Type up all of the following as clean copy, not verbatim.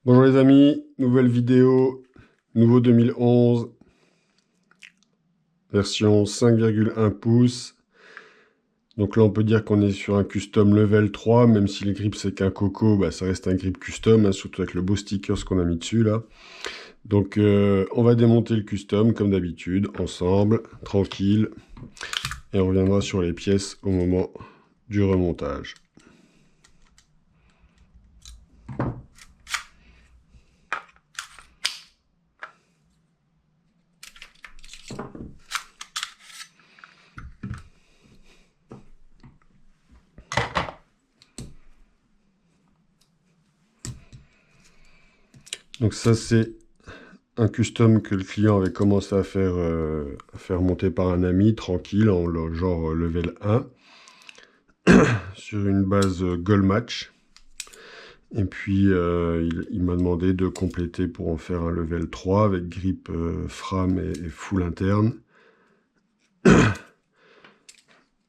Bonjour les amis, nouvelle vidéo, nouveau 2011, version 5,1 pouces. Donc là on peut dire qu'on est sur un custom level 3, même si le grip c'est qu'un coco, bah, ça reste un grip custom, hein, surtout avec le beau sticker qu'on a mis dessus là. Donc on va démonter le custom comme d'habitude, ensemble, tranquille, et on reviendra sur les pièces au moment du remontage. Donc ça c'est un custom que le client avait commencé à faire monter par un ami, tranquille, en genre level 1, sur une base goal match. Et puis il m'a demandé de compléter pour en faire un level 3 avec grip frame et full interne.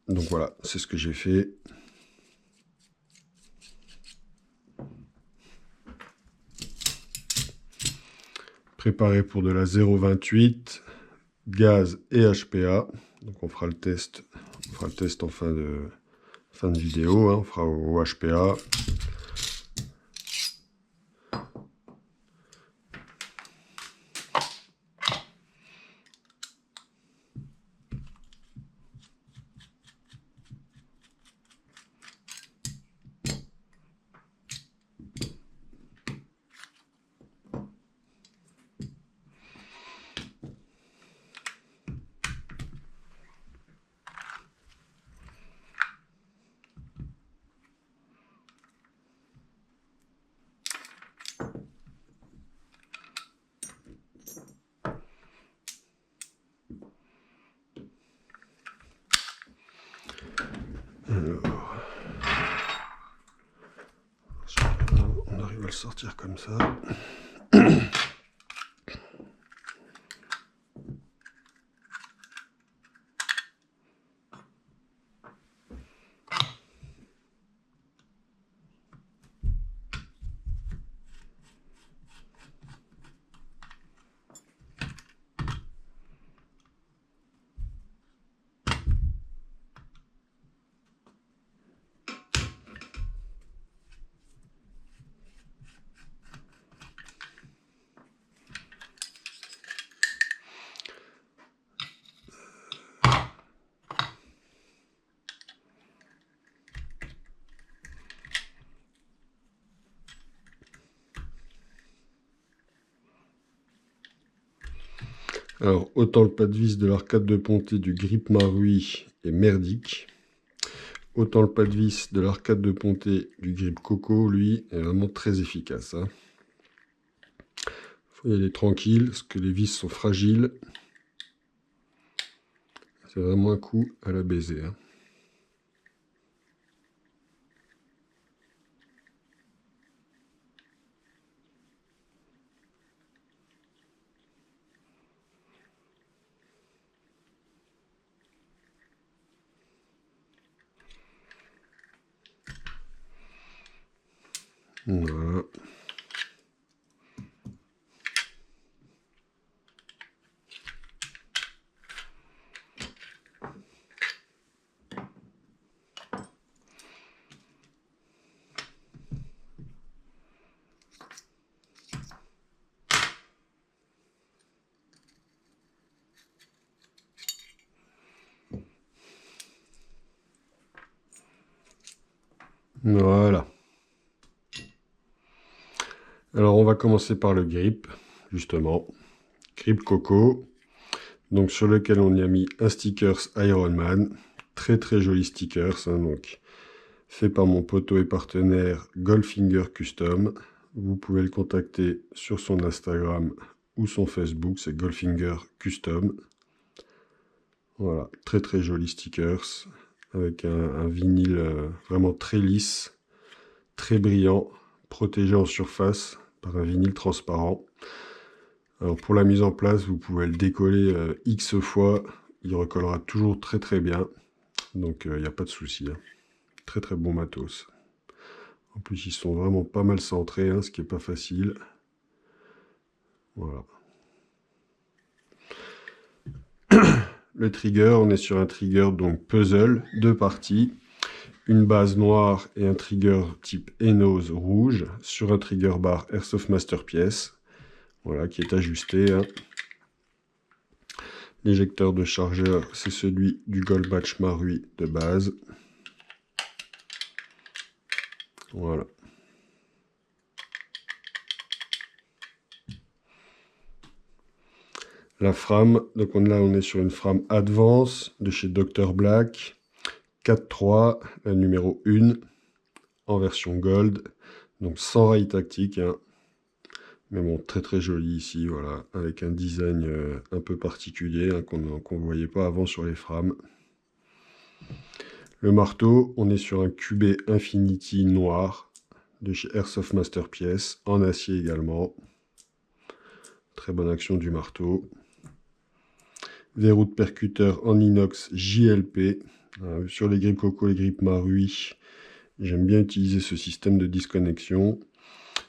Donc voilà, c'est ce que j'ai fait. Préparé pour de la 0,28, gaz et HPA. Donc on fera le test en fin de vidéo, hein. On fera au HPA. Alors, on arrive à le sortir comme ça. Alors, autant le pas de vis de l'arcade de ponté du grip Marui est merdique, autant le pas de vis de l'arcade de ponté du grip Coco, lui, est vraiment très efficace. Hein. Faut y aller tranquille, parce que les vis sont fragiles. C'est vraiment un coup à la baiser. Hein. Voilà. Voilà. Alors on va commencer par le grip, justement. Grip Coco. Donc sur lequel on y a mis un stickers Iron Man. Très très joli stickers. Hein, donc fait par mon poteau et partenaire Goldfinger Custom. Vous pouvez le contacter sur son Instagram ou son Facebook, c'est Goldfinger Custom. Voilà, très très joli stickers, avec un vinyle vraiment très lisse, très brillant, protégé en surface par un vinyle transparent. Alors pour la mise en place, vous pouvez le décoller X fois, il recollera toujours très très bien, donc il n'y a pas de souci. Hein. Très très bon matos. En plus, ils sont vraiment pas mal centrés, hein, ce qui est pas facile. Voilà. Le trigger, on est sur un trigger donc puzzle, 2 parties. Une base noire et un trigger type Enos rouge sur un trigger bar Airsoft Masterpiece. Voilà, qui est ajusté. Hein. L'éjecteur de chargeur, c'est celui du Goldmatch Marui de base. Voilà. La frame, donc là on est sur une frame Advance de chez Dr Black. 4.3, la numéro 1, en version Gold. Donc sans rail tactique. Hein. Mais bon, très très joli ici, voilà, avec un design un peu particulier hein, qu'on ne voyait pas avant sur les frames. Le marteau, on est sur un QB Infinity noir de chez Airsoft Masterpiece, en acier également. Très bonne action du marteau. Verrou de percuteur en inox JLP. Sur les grippes Coco, les grippes Marui, j'aime bien utiliser ce système de disconnexion.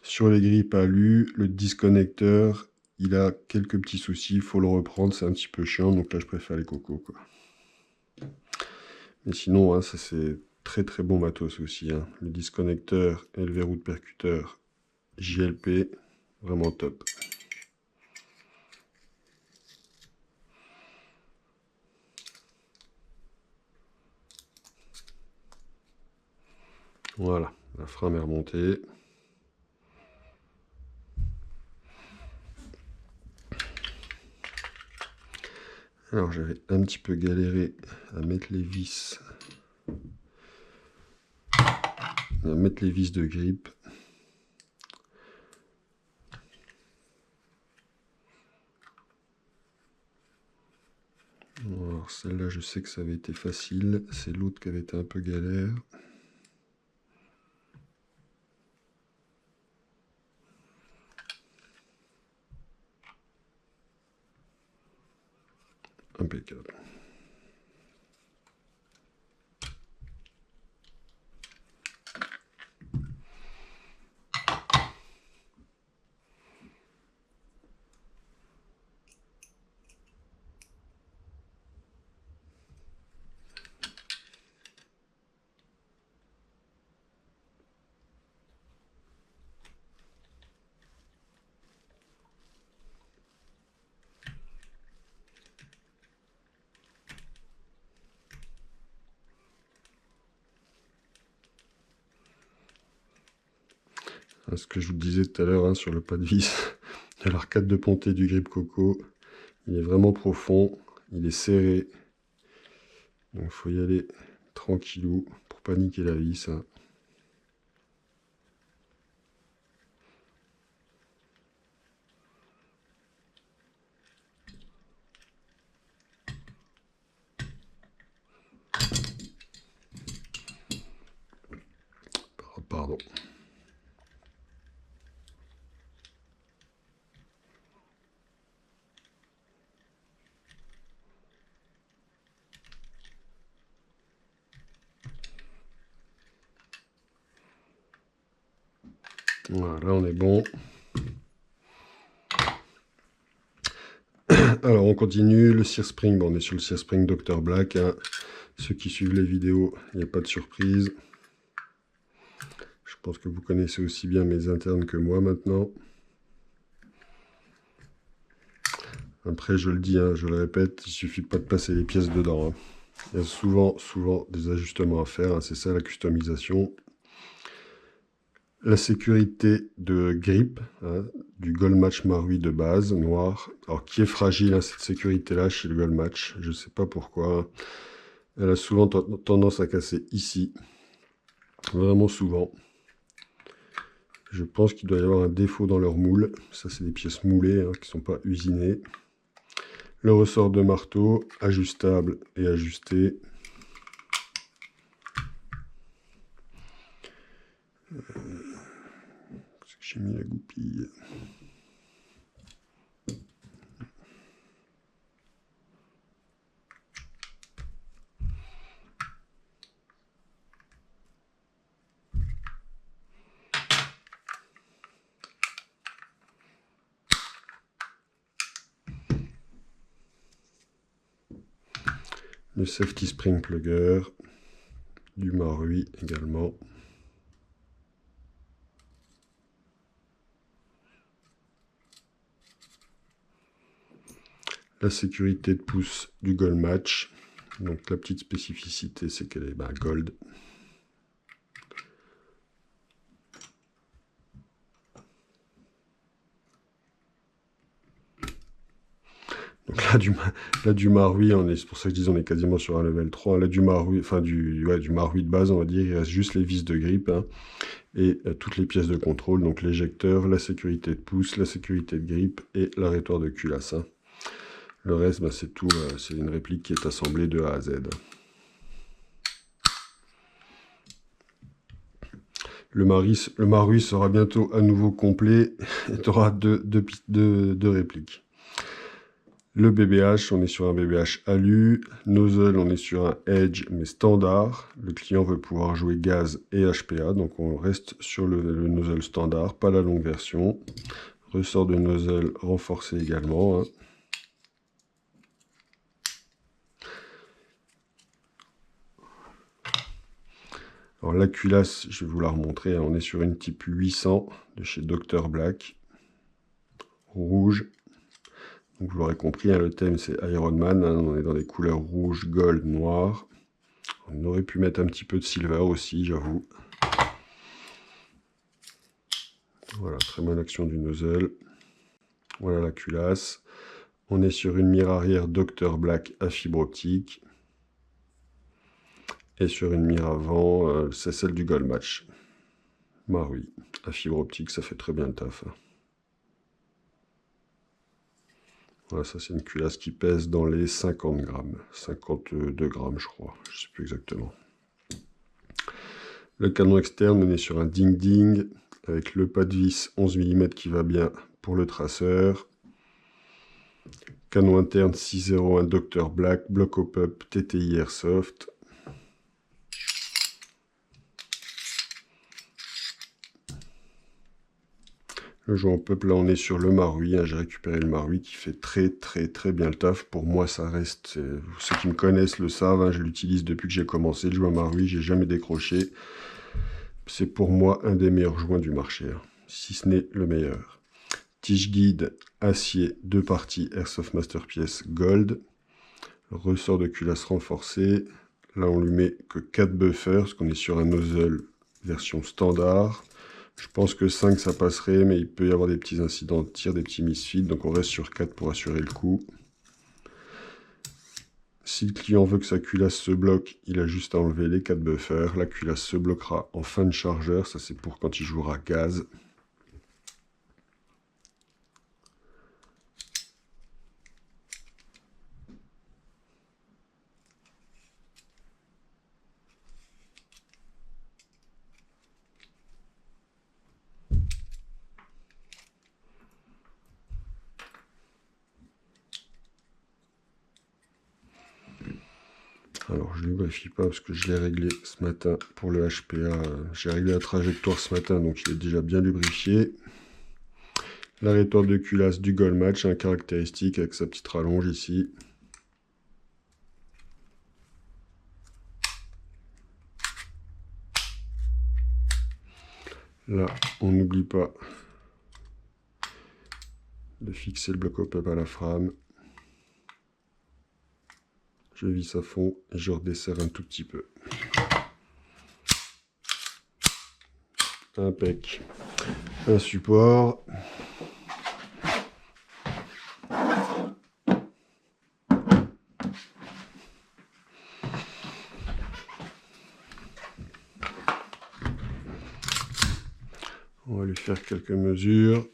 Sur les grippes alu, le disconnecteur, il a quelques petits soucis, il faut le reprendre, c'est un petit peu chiant, donc là je préfère les Coco, quoi. Mais sinon, hein, ça c'est très très bon matos aussi. Hein. Le disconnecteur et le verrou de percuteur JLP, vraiment top. Voilà, la frame est remontée. Alors j'avais un petit peu galéré à mettre les vis. De grippe. Alors celle-là, je sais que ça avait été facile. C'est l'autre qui avait été un peu galère. Impeccable. Ce que je vous disais tout à l'heure hein, sur le pas de vis, de l'arcade de pontée du grip Coco, il est vraiment profond, il est serré, donc il faut y aller tranquillou pour pas niquer la vis. Hein. Pardon. Voilà, là on est bon. Alors on continue, le Sear Spring, bon, on est sur le Sear Spring Dr Black. Hein. Ceux qui suivent les vidéos, il n'y a pas de surprise. Je pense que vous connaissez aussi bien mes internes que moi maintenant. Après je le dis, hein, je le répète, il suffit pas de passer les pièces dedans. Hein. Il y a souvent des ajustements à faire, hein, c'est ça la customisation. La sécurité de grip, hein, du Goldmatch Marui de base, noir. Alors qui est fragile hein, cette sécurité-là chez le Goldmatch, je ne sais pas pourquoi. Elle a souvent tendance à casser ici. Vraiment souvent. Je pense qu'il doit y avoir un défaut dans leur moule. Ça c'est des pièces moulées hein, qui ne sont pas usinées. Le ressort de marteau, ajustable et ajusté. J'ai mis la goupille. Le safety spring plugger, du Marui également. La sécurité de pouce du Gold Match. Donc la petite spécificité, c'est qu'elle est gold. Donc là, du Marui, c'est pour ça que je dis on est quasiment sur un level 3. Là, du Marui, enfin du Marui de base, on va dire, il reste juste les vis de grip hein, et toutes les pièces de contrôle, donc l'éjecteur, la sécurité de pouce, la sécurité de grip et l'arrêtoir de culasse. Hein. Le reste, c'est tout, c'est une réplique qui est assemblée de A à Z. Le Marui sera bientôt à nouveau complet et tu auras deux répliques. Le BBH, on est sur un BBH alu. Nozzle, on est sur un Edge, mais standard. Le client veut pouvoir jouer gaz et HPA, donc on reste sur le nozzle standard, pas la longue version. Ressort de nozzle renforcé également. Hein. Alors la culasse, je vais vous la remontrer. Hein. On est sur une type 800 de chez Dr Black. Rouge. Donc vous l'aurez compris, hein, le thème c'est Iron Man, hein, on est dans des couleurs rouge, gold, noir. On aurait pu mettre un petit peu de silver aussi, j'avoue. Voilà, très bonne action du nozzle. Voilà la culasse. On est sur une mire arrière Dr Black à fibre optique. Et sur une mire avant, c'est celle du Gold Match. Marui, à fibre optique, ça fait très bien le taf. Voilà, ça c'est une culasse qui pèse dans les 50 grammes. 52 grammes, je crois. Je ne sais plus exactement. Le canon externe, on est sur un ding-ding avec le pas de vis 11 mm qui va bien pour le traceur. Canon interne 601 Dr Black, bloc hop-up TTI Airsoft. Le joint hop-up, là on est sur le Marui, hein, j'ai récupéré le Marui qui fait très bien le taf. Pour moi ça reste, ceux qui me connaissent le savent, hein, je l'utilise depuis que j'ai commencé le joint Marui, j'ai jamais décroché. C'est pour moi un des meilleurs joints du marché, hein, si ce n'est le meilleur. Tige guide acier, 2 parties, Airsoft Masterpiece Gold. Ressort de culasse renforcé. Là on lui met que 4 buffers, parce qu'on est sur un nozzle version standard. Je pense que 5 ça passerait, mais il peut y avoir des petits incidents de tir, des petits misfits, donc on reste sur 4 pour assurer le coup. Si le client veut que sa culasse se bloque, il a juste à enlever les 4 buffers. La culasse se bloquera en fin de chargeur, ça c'est pour quand il jouera gaz. Alors je ne lubrifie pas parce que je l'ai réglé ce matin pour le HPA. J'ai réglé la trajectoire ce matin, donc il est déjà bien lubrifié. L'arrêtoir de culasse du Gold Match, un caractéristique avec sa petite rallonge ici. Là, on n'oublie pas de fixer le bloc hop-up à la frame. Je visse à fond et je redesserre un tout petit peu. Impec. Un support. On va lui faire quelques mesures.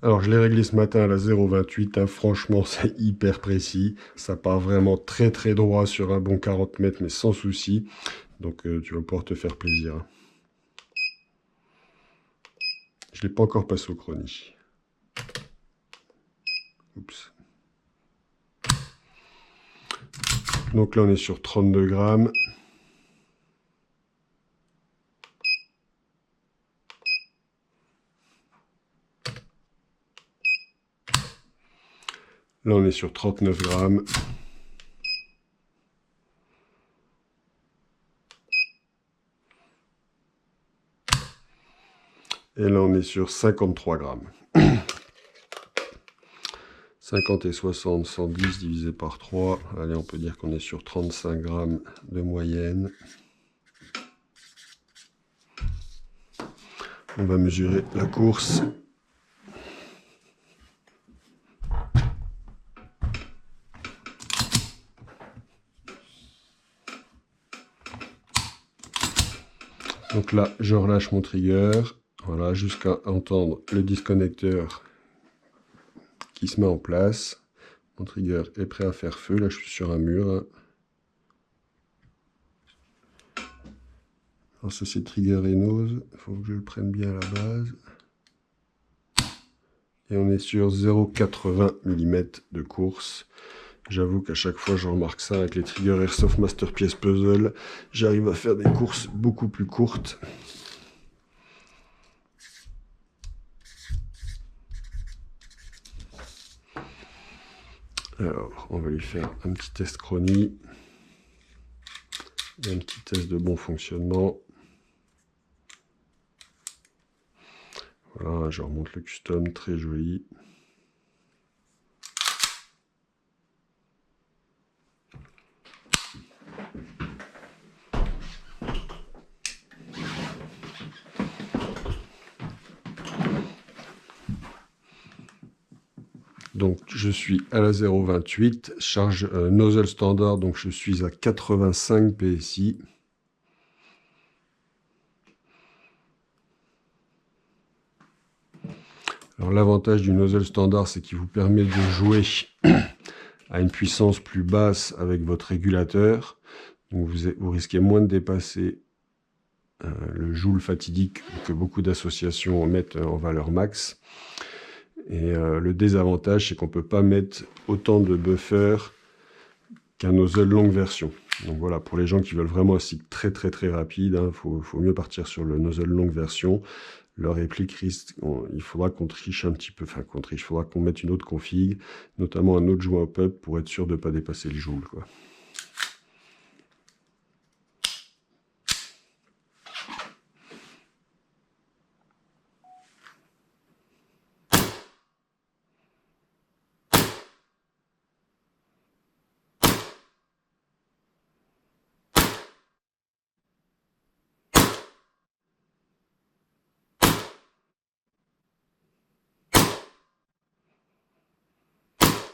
Alors, je l'ai réglé ce matin à la 0,28. Hein. Franchement, c'est hyper précis. Ça part vraiment très droit sur un bon 40 mètres, mais sans souci. Donc, tu vas pouvoir te faire plaisir. Hein. Je ne l'ai pas encore passé au chrony. Oups. Donc là, on est sur 32 grammes. Là, on est sur 39 grammes. Et là, on est sur 53 grammes. 50 et 60, 110 divisé par 3. Allez, on peut dire qu'on est sur 35 grammes de moyenne. On va mesurer la course. Donc là, je relâche mon trigger. Voilà, jusqu'à entendre le disconnecteur qui se met en place. Mon trigger est prêt à faire feu. Là, je suis sur un mur. Alors ça, c'est trigger Enos. Il faut que je le prenne bien à la base. Et on est sur 0,80 mm de course. J'avoue qu'à chaque fois, je remarque ça avec les triggers Airsoft Masterpiece Puzzle. J'arrive à faire des courses beaucoup plus courtes. Alors, on va lui faire un petit test chronie. Et un petit test de bon fonctionnement. Voilà, je remonte le custom, très joli. Donc je suis à la 0,28, charge nozzle standard, donc je suis à 85 PSI. Alors l'avantage du nozzle standard, c'est qu'il vous permet de jouer à une puissance plus basse avec votre régulateur. Donc vous risquez moins de dépasser le joule fatidique que beaucoup d'associations mettent en valeur max. Et le désavantage, c'est qu'on ne peut pas mettre autant de buffer qu'un nozzle longue version. Donc voilà, pour les gens qui veulent vraiment un cycle très rapide, faut mieux partir sur le nozzle longue version. Le réplique risque, il faudra qu'on triche un petit peu, il faudra qu'on mette une autre config, notamment un autre joint pop pour être sûr de ne pas dépasser le joule, quoi.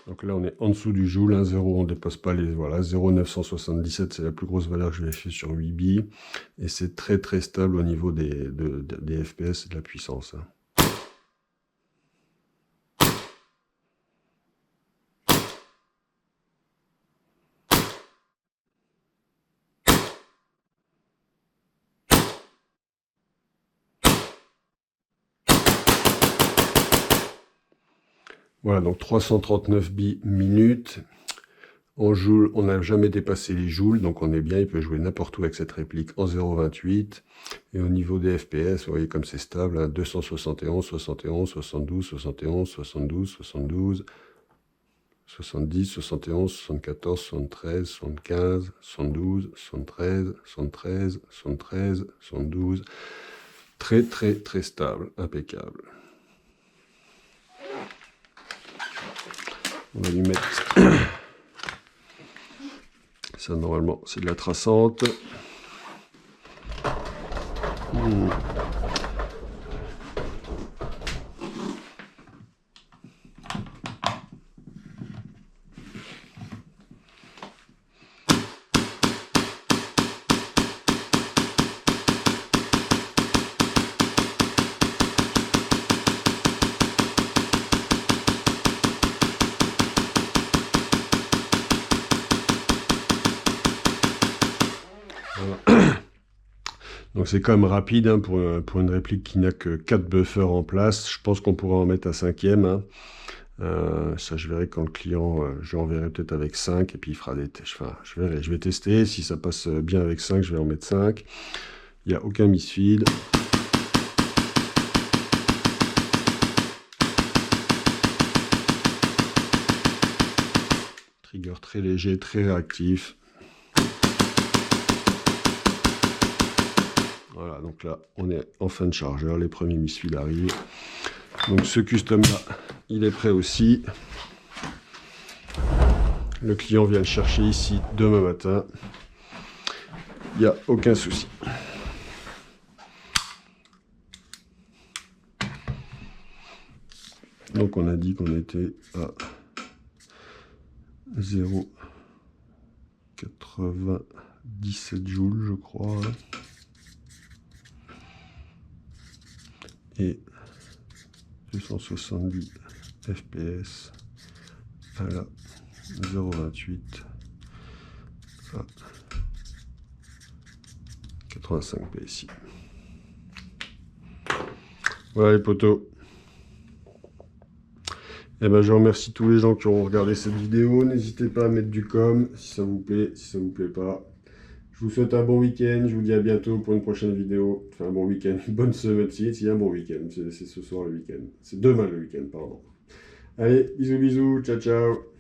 Donc là, on est en dessous du joule, 1,0, on ne dépasse pas les... Voilà, 0,977, c'est la plus grosse valeur que je vais faire sur 8 billes. Et c'est très stable au niveau des FPS et de la puissance. Voilà, donc 339 billes minutes. En joules, on n'a jamais dépassé les joules, donc on est bien, il peut jouer n'importe où avec cette réplique en 0,28. Et au niveau des FPS, vous voyez comme c'est stable, 271, 71, 72, 71, 72, 72, 70, 71, 74, 73, 75, 72, 73, 73, 73, 72. Très stable, impeccable. On va lui mettre... Ça, normalement, c'est de la traçante. Donc c'est quand même rapide pour une réplique qui n'a que 4 buffers en place. Je pense qu'on pourra en mettre à 5e. Ça, je verrai quand le client, je l'enverrai peut-être avec 5 et puis il fera des tests. Enfin, je verrai, je vais tester. Si ça passe bien avec 5, je vais en mettre 5. Il n'y a aucun misfeed. trigger très léger, très réactif. Voilà, donc là, on est en fin de chargeur, les premiers misfiles arrivent. Donc ce custom-là, il est prêt aussi. Le client vient le chercher ici demain matin. Il n'y a aucun souci. Donc on a dit qu'on était à 0,97 joules, je crois. Et 270 fps à la 0,28 à 85 psi. Voilà les potos. Et ben je remercie tous les gens qui ont regardé cette vidéo. N'hésitez pas à mettre du com si ça vous plaît, si ça vous plaît pas. Je vous souhaite un bon week-end. Je vous dis à bientôt pour une prochaine vidéo. Enfin un bon week-end, une bonne semaine. Si, un bon week-end. C'est ce soir le week-end. C'est demain le week-end, pardon. Allez, bisous bisous, ciao ciao.